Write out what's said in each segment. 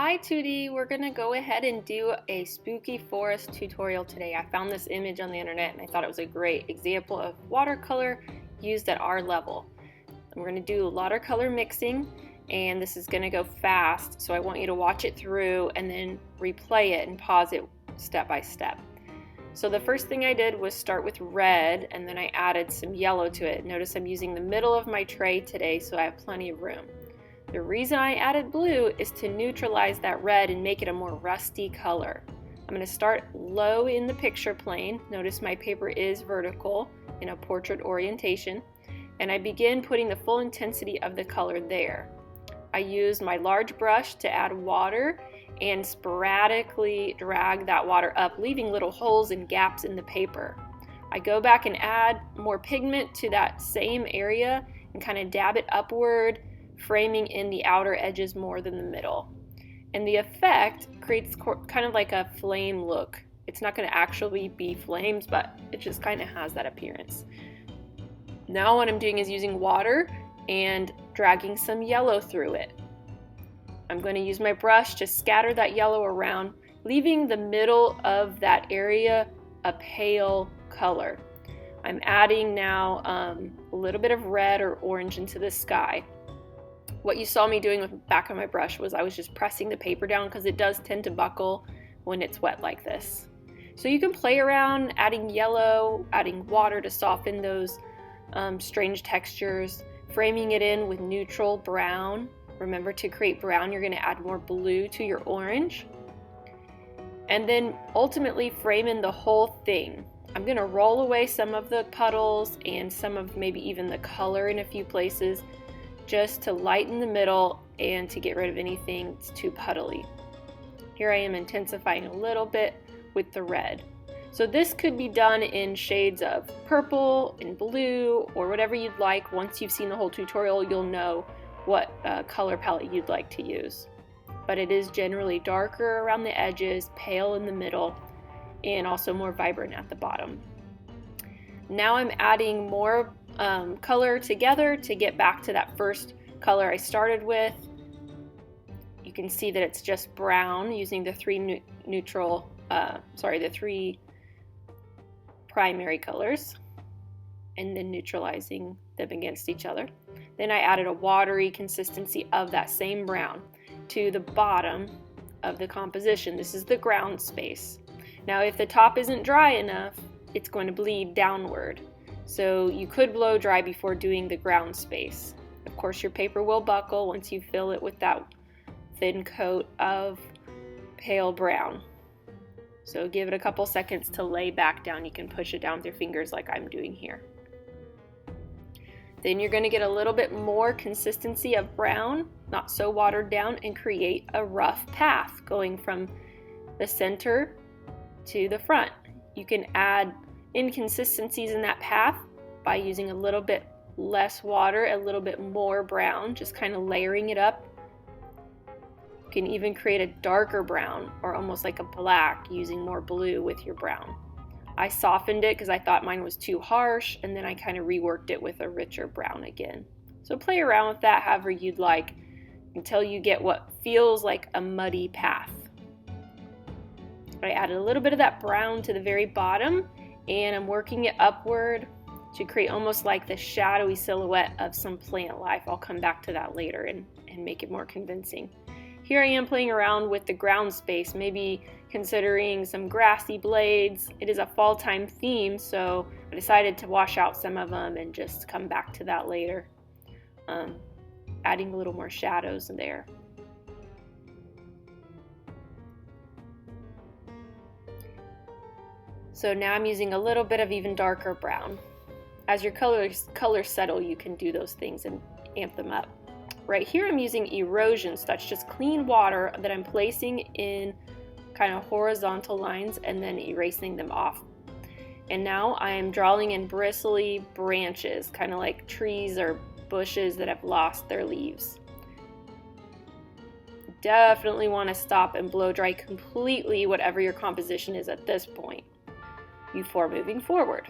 Hi 2D, we're going to go ahead and do a spooky forest tutorial today. I found this image on the internet and I thought it was a great example of watercolor used at our level. We're going to do watercolor mixing and this is going to go fast, so I want you to watch it through and then replay it and pause it step by step. So the first thing I did was start with red and then I added some yellow to it. Notice I'm using the middle of my tray today so I have plenty of room. The reason I added blue is to neutralize that red and make it a more rusty color. I'm going to start low in the picture plane. Notice my paper is vertical in a portrait orientation, and I begin putting the full intensity of the color there. I use my large brush to add water and sporadically drag that water up, leaving little holes and gaps in the paper. I go back and add more pigment to that same area and kind of dab it upward, framing in the outer edges more than the middle. And the effect creates kind of like a flame look. It's not going to actually be flames, but it just kind of has that appearance. Now what I'm doing is using water and dragging some yellow through it. I'm going to use my brush to scatter that yellow around, leaving the middle of that area a pale color. I'm adding now a little bit of red or orange into the sky. What you saw me doing with the back of my brush was I was just pressing the paper down because it does tend to buckle when it's wet like this. So you can play around adding yellow, adding water to soften those strange textures, framing it in with neutral brown. Remember, to create brown, you're going to add more blue to your orange. And then ultimately frame in the whole thing. I'm going to roll away some of the puddles and some of maybe even the color in a few places, just to lighten the middle and to get rid of anything that's too puddly. Here I am intensifying a little bit with the red. So this could be done in shades of purple and blue or whatever you'd like. Once you've seen the whole tutorial, you'll know what color palette you'd like to use. But it is generally darker around the edges, pale in the middle, and also more vibrant at the bottom. Now I'm adding more color together to get back to that first color I started with. You can see that it's just brown using the three primary colors and then neutralizing them against each other. Then I added a watery consistency of that same brown to the bottom of the composition. This is the ground space. Now if the top isn't dry enough, it's going to bleed downward. So you could blow dry before doing the ground space. Of course, your paper will buckle once you fill it with that thin coat of pale brown. So give it a couple seconds to lay back down. You can push it down with your fingers like I'm doing here. Then you're going to get a little bit more consistency of brown, not so watered down, and create a rough path going from the center to the front. You can add inconsistencies in that path by using a little bit less water, a little bit more brown, just kind of layering it up. You can even create a darker brown or almost like a black using more blue with your brown. I softened it because I thought mine was too harsh, and then I kind of reworked it with a richer brown again. So play around with that however you'd like until you get what feels like a muddy path. I added a little bit of that brown to the very bottom, and I'm working it upward to create almost like the shadowy silhouette of some plant life. I'll come back to that later and make it more convincing. Here I am playing around with the ground space, maybe considering some grassy blades. It is a fall time theme, so I decided to wash out some of them and just come back to that later, adding a little more shadows there. So now I'm using a little bit of even darker brown. As your colors settle, you can do those things and amp them up. Right here I'm using erosion, so that's just clean water that I'm placing in kind of horizontal lines and then erasing them off. And now I'm drawing in bristly branches, kind of like trees or bushes that have lost their leaves. Definitely want to stop and blow dry completely whatever your composition is at this point before moving forward.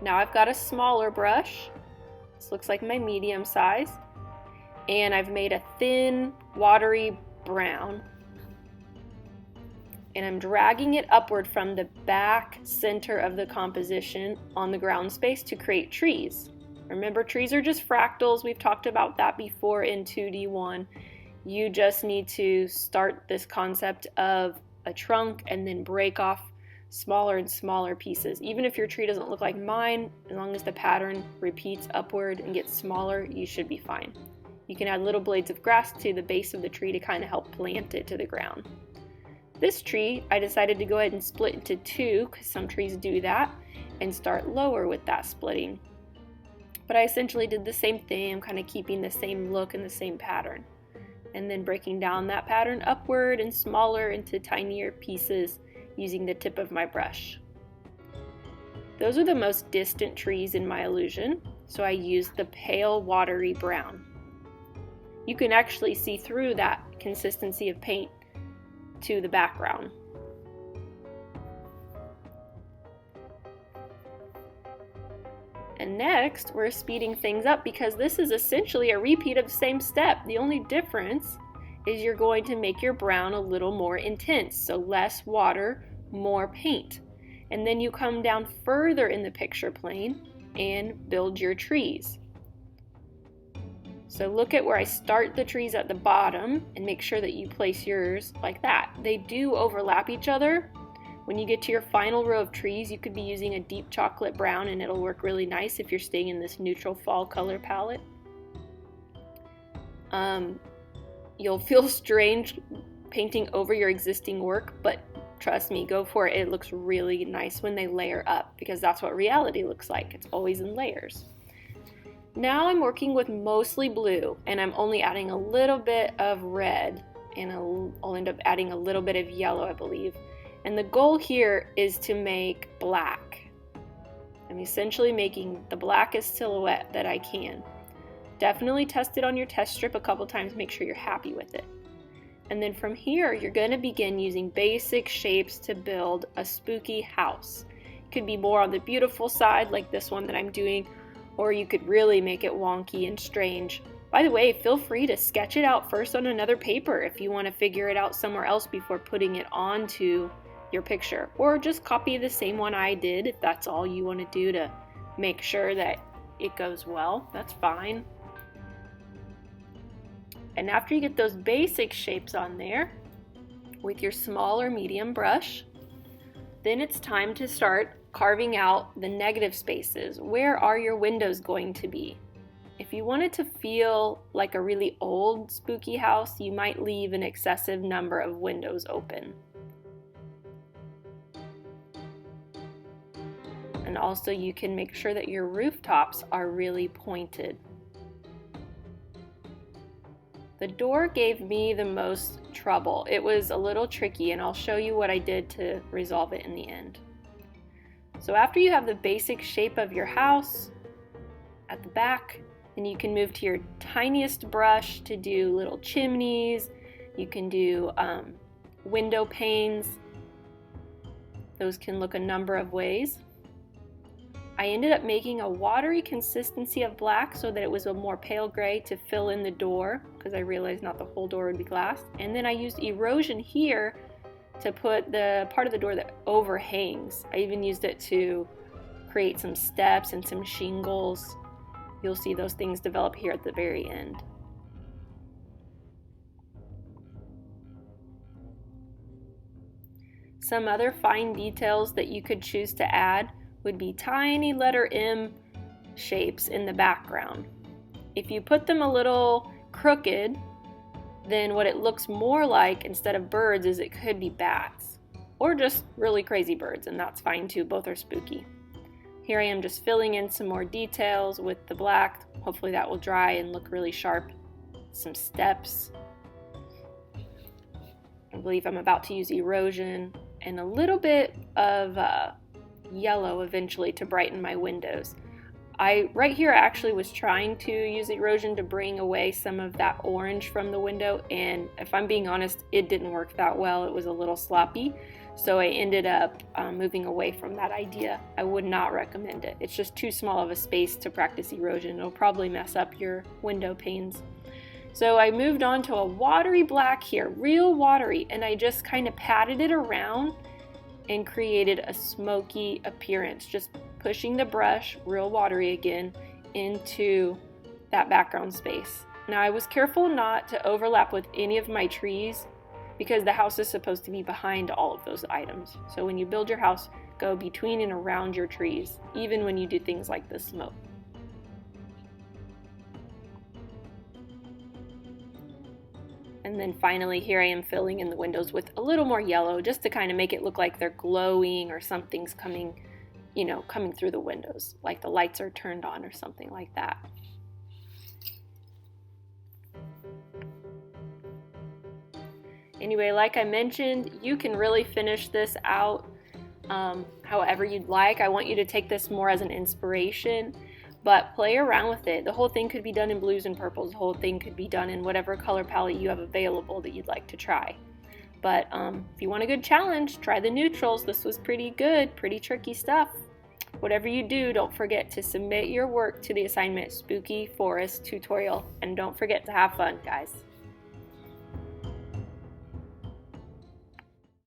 Now I've got a smaller brush. This looks like my medium size. And I've made a thin, watery brown, and I'm dragging it upward from the back center of the composition on the ground space to create trees. Remember, trees are just fractals. We've talked about that before in 2D1. You just need to start this concept of a trunk and then break off smaller and smaller pieces. Even if your tree doesn't look like mine, as long as the pattern repeats upward and gets smaller, you should be fine. You can add little blades of grass to the base of the tree to kind of help plant it to the ground. This tree, I decided to go ahead and split into two, because some trees do that, and start lower with that splitting. But I essentially did the same thing. I'm kind of keeping the same look and the same pattern, and then breaking down that pattern upward and smaller into tinier pieces using the tip of my brush. Those are the most distant trees in my illusion, so I used the pale watery brown. You can actually see through that consistency of paint to the background. And next, we're speeding things up because this is essentially a repeat of the same step. The only difference is you're going to make your brown a little more intense, so less water, more paint. And then you come down further in the picture plane and build your trees. So look at where I start the trees at the bottom and make sure that you place yours like that. They do overlap each other. When you get to your final row of trees, you could be using a deep chocolate brown and it'll work really nice if you're staying in this neutral fall color palette. You'll feel strange painting over your existing work, but trust me, go for it. It looks really nice when they layer up because that's what reality looks like. It's always in layers. Now I'm working with mostly blue and I'm only adding a little bit of red and I'll end up adding a little bit of yellow, I believe. And the goal here is to make black. I'm essentially making the blackest silhouette that I can. Definitely test it on your test strip a couple times, make sure you're happy with it. And then from here, you're going to begin using basic shapes to build a spooky house. It could be more on the beautiful side, like this one that I'm doing, or you could really make it wonky and strange. By the way, feel free to sketch it out first on another paper if you want to figure it out somewhere else before putting it onto your picture, or just copy the same one I did if that's all you want to do to make sure that it goes well. That's fine. And after you get those basic shapes on there with your small or medium brush, then it's time to start carving out the negative spaces. Where are your windows going to be? If you want it to feel like a really old spooky house, you might leave an excessive number of windows open. And also you can make sure that your rooftops are really pointed. The door gave me the most trouble. It was a little tricky and I'll show you what I did to resolve it in the end. So after you have the basic shape of your house at the back, then you can move to your tiniest brush to do little chimneys. You can do window panes. Those can look a number of ways. I ended up making a watery consistency of black so that it was a more pale gray to fill in the door because I realized not the whole door would be glass. And then I used erosion here to put the part of the door that overhangs. I even used it to create some steps and some shingles. You'll see those things develop here at the very end. Some other fine details that you could choose to add would be tiny letter M shapes in the background. If you put them a little crooked, then what it looks more like instead of birds is it could be bats or just really crazy birds, and that's fine too. Both are spooky. Here I am just filling in some more details with the black. Hopefully that will dry and look really sharp. Some steps. I believe I'm about to use erosion and a little bit of yellow eventually to brighten my windows. Right here I actually was trying to use erosion to bring away some of that orange from the window, and if I'm being honest, it didn't work that well. It was a little sloppy, so I ended up moving away from that idea. I would not recommend it. It's just too small of a space to practice erosion. It'll probably mess up your window panes. So I moved on to a watery black here, real watery, and I just kind of patted it around and created a smoky appearance, just pushing the brush, real watery again, into that background space. Now I was careful not to overlap with any of my trees because the house is supposed to be behind all of those items. So when you build your house, go between and around your trees, even when you do things like the smoke. And then finally here I am filling in the windows with a little more yellow just to kind of make it look like they're glowing or something's coming, coming through the windows, like the lights are turned on or something like that. Anyway, like I mentioned, you can really finish this out however you'd like. I want you to take this more as an inspiration, but play around with it. The whole thing could be done in blues and purples. The whole thing could be done in whatever color palette you have available that you'd like to try. But if you want a good challenge, try the neutrals. This was pretty good, pretty tricky stuff. Whatever you do, don't forget to submit your work to the assignment Spooky Forest Tutorial, and don't forget to have fun, guys.